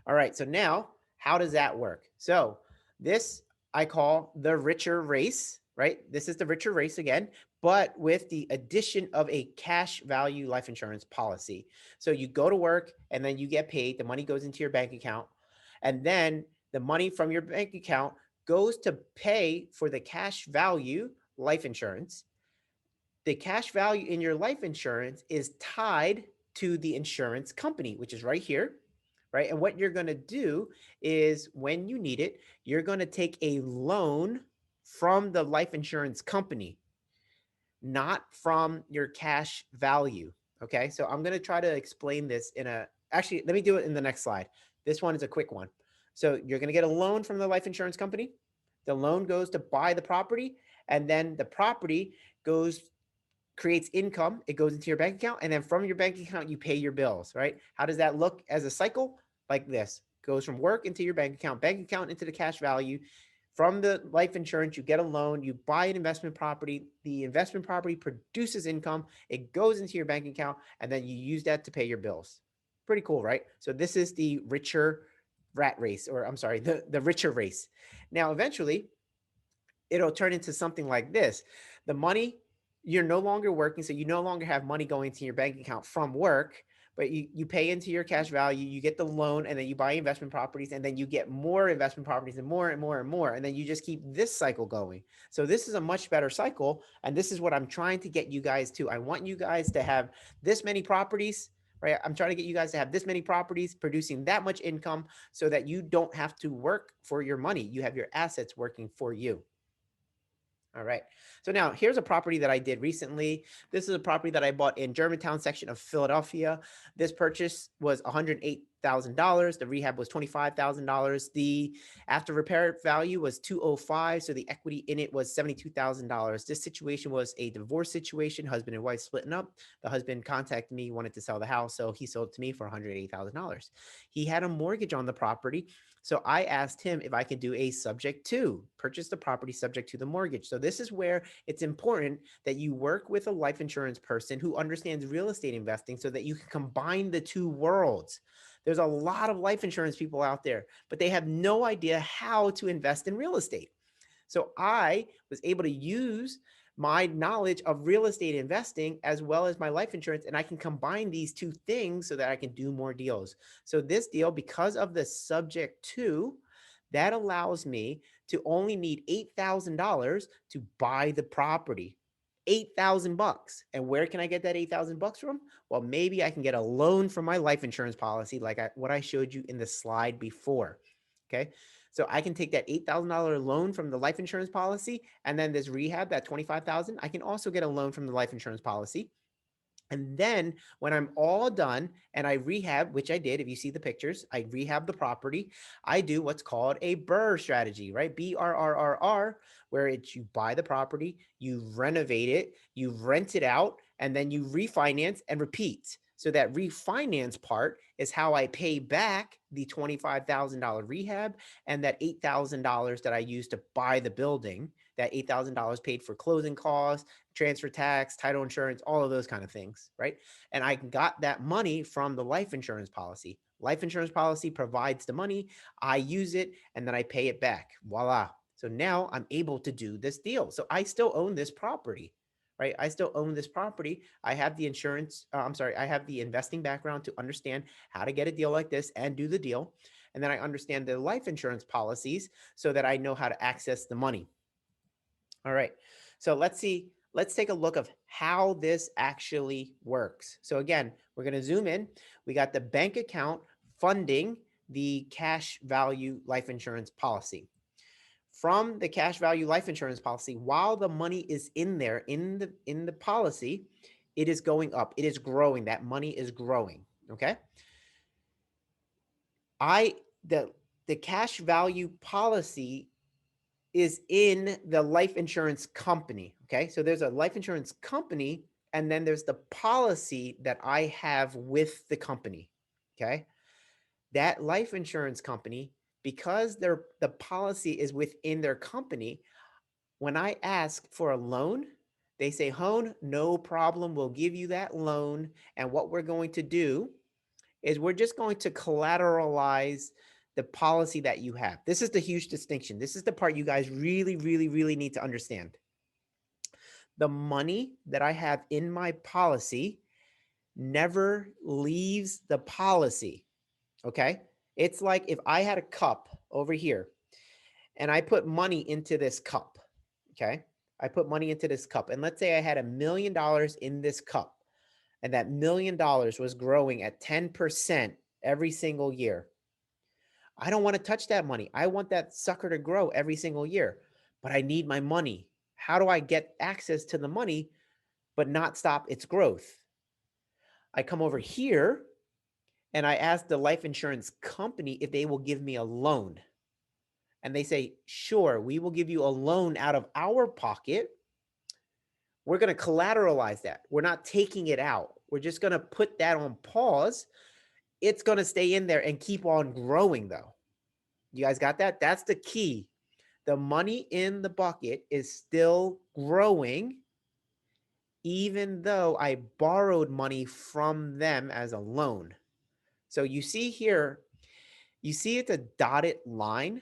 All right, so now how does that work? So this I call the richer race, right? This is the richer race again, but with the addition of a cash value life insurance policy. So you go to work and then you get paid, the money goes into your bank account, and then the money from your bank account goes to pay for the cash value life insurance. The cash value in your life insurance is tied to the insurance company, which is right here, right? And what you're going to do is when you need it, you're going to take a loan from the life insurance company, not from your cash value. Okay. So I'm going to try to explain this actually, let me do it in the next slide. This one is a quick one. So you're going to get a loan from the life insurance company. The loan goes to buy the property, and then the property goes creates income. It goes into your bank account, and then from your bank account, you pay your bills, right? How does that look as a cycle? Like this goes from work into your bank account into the cash value. From the life insurance, you get a loan, you buy an investment property. The investment property produces income, it goes into your bank account, and then you use that to pay your bills. Pretty cool, right? So, this is the richer rat race, or I'm sorry, the richer race. Now, eventually, it'll turn into something like this. The money, you're no longer working, so you no longer have money going to your bank account from work, but you pay into your cash value, you get the loan, and then you buy investment properties, and then you get more investment properties and more and more and more. And then you just keep this cycle going. So this is a much better cycle. And this is what I'm trying to get you guys to. I want you guys to have this many properties. Right. I'm trying to get you guys to have this many properties producing that much income so that you don't have to work for your money. You have your assets working for you. All right. So now here's a property that I did recently. This is a property that I bought in Germantown section of Philadelphia. This purchase was $108,000. The rehab was $25,000. The after repair value was 205. So the equity in it was $72,000. This situation was a divorce situation, husband and wife splitting up. The husband contacted me, wanted to sell the house. So he sold it to me for $180,000. He had a mortgage on the property. So I asked him if I could do a subject to purchase the property subject to the mortgage. So this is where it's important that you work with a life insurance person who understands real estate investing so that you can combine the two worlds. There's a lot of life insurance people out there, but they have no idea how to invest in real estate. So I was able to use my knowledge of real estate investing as well as my life insurance, and I can combine these two things so that I can do more deals. So this deal, because of the subject to, that allows me to only need $8,000 to buy the property. 8,000 bucks. And where can I get that 8,000 bucks from? Well, maybe I can get a loan from my life insurance policy like what I showed you in the slide before. Okay? So I can take that $8,000 loan from the life insurance policy, and then this rehab, that 25,000, I can also get a loan from the life insurance policy. And then when I'm all done and I rehab, which I did, if you see the pictures, I rehab the property. I do what's called a BRRRR strategy, right? BRRRR, where it's you buy the property, you renovate it, you rent it out, and then you refinance and repeat. So that refinance part is how I pay back the $25,000 rehab and that $8,000 that I used to buy the building. That $8,000 paid for closing costs, transfer tax, title insurance, all of those kind of things, right? And I got that money from the life insurance policy. Life insurance policy provides the money, I use it, and then I pay it back. Voila. So now I'm able to do this deal. So I still own this property, right? I still own this property. I have the insurance, I have the investing background to understand how to get a deal like this and do the deal. And then I understand the life insurance policies so that I know how to access the money. All right. So let's see. Let's take a look of how this actually works. So again, we're going to zoom in. We got the bank account funding the cash value life insurance policy. From the cash value life insurance policy, while the money is in there in the policy, it is going up. It is growing. That money is growing. Okay. I the cash value policy is in the life insurance company. Okay. So there's a life insurance company, and then there's the policy that I have with the company. Okay. That life insurance company, because the policy is within their company, when I ask for a loan, they say, Hone, no problem. We'll give you that loan. And what we're going to do is we're just going to collateralize the policy that you have. This is the huge distinction. This is the part you guys really, really, really need to understand. The money that I have in my policy never leaves the policy. Okay. It's like if I had a cup over here and I put money into this cup. Okay. I put money into this cup. And let's say I had $1 million in this cup, and that $1 million was growing at 10% every single year. I don't want to touch that money. I want that sucker to grow every single year, but I need my money. How do I get access to the money but not stop its growth? I come over here and I ask the life insurance company if they will give me a loan. And they say, sure, we will give you a loan out of our pocket. We're going to collateralize that. We're not taking it out. We're just going to put that on pause. It's going to stay in there and keep on growing, though. You guys got that? That's the key. The money in the bucket is still growing, even though I borrowed money from them as a loan. So you see here, you see it's a dotted line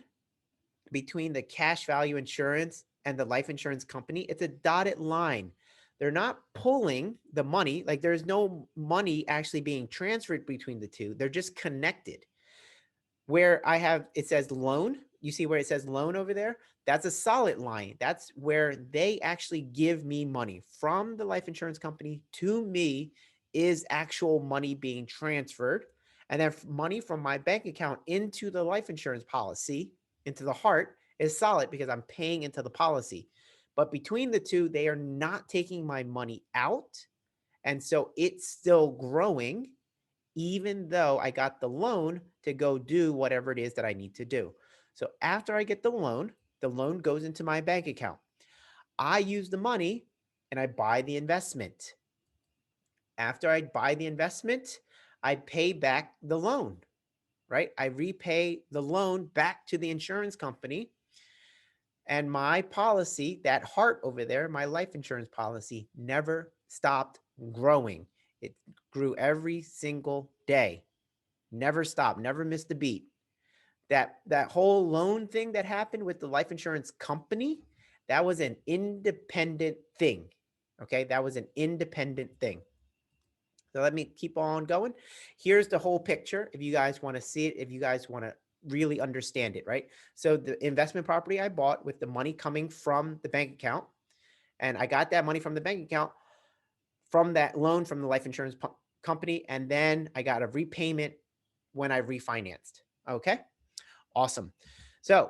between the cash value insurance and the life insurance company. It's a dotted line. They're not pulling the money. Like there's no money actually being transferred between the two. They're just connected. Where I have, it says loan. You see where it says loan over there? That's a solid line. That's where they actually give me money from the life insurance company to me, is actual money being transferred. And then money from my bank account into the life insurance policy, into the heart, is solid because I'm paying into the policy. But between the two, they are not taking my money out. And so it's still growing, even though I got the loan to go do whatever it is that I need to do. So after I get the loan goes into my bank account. I use the money and I buy the investment. After I buy the investment, I pay back the loan, right? I repay the loan back to the insurance company. And my policy, that heart over there, my life insurance policy, never stopped growing. It grew every single day. Never stopped, never missed a beat. That whole loan thing that happened with the life insurance company, that was an independent thing. Okay, that was an independent thing. So let me keep on going. Here's the whole picture. If you guys want to see it, if you guys want to really understand it, right? So the investment property I bought with the money coming from the bank account, and I got that money from the bank account from that loan from the life insurance company, and then I got a repayment when I refinanced. Okay, awesome. So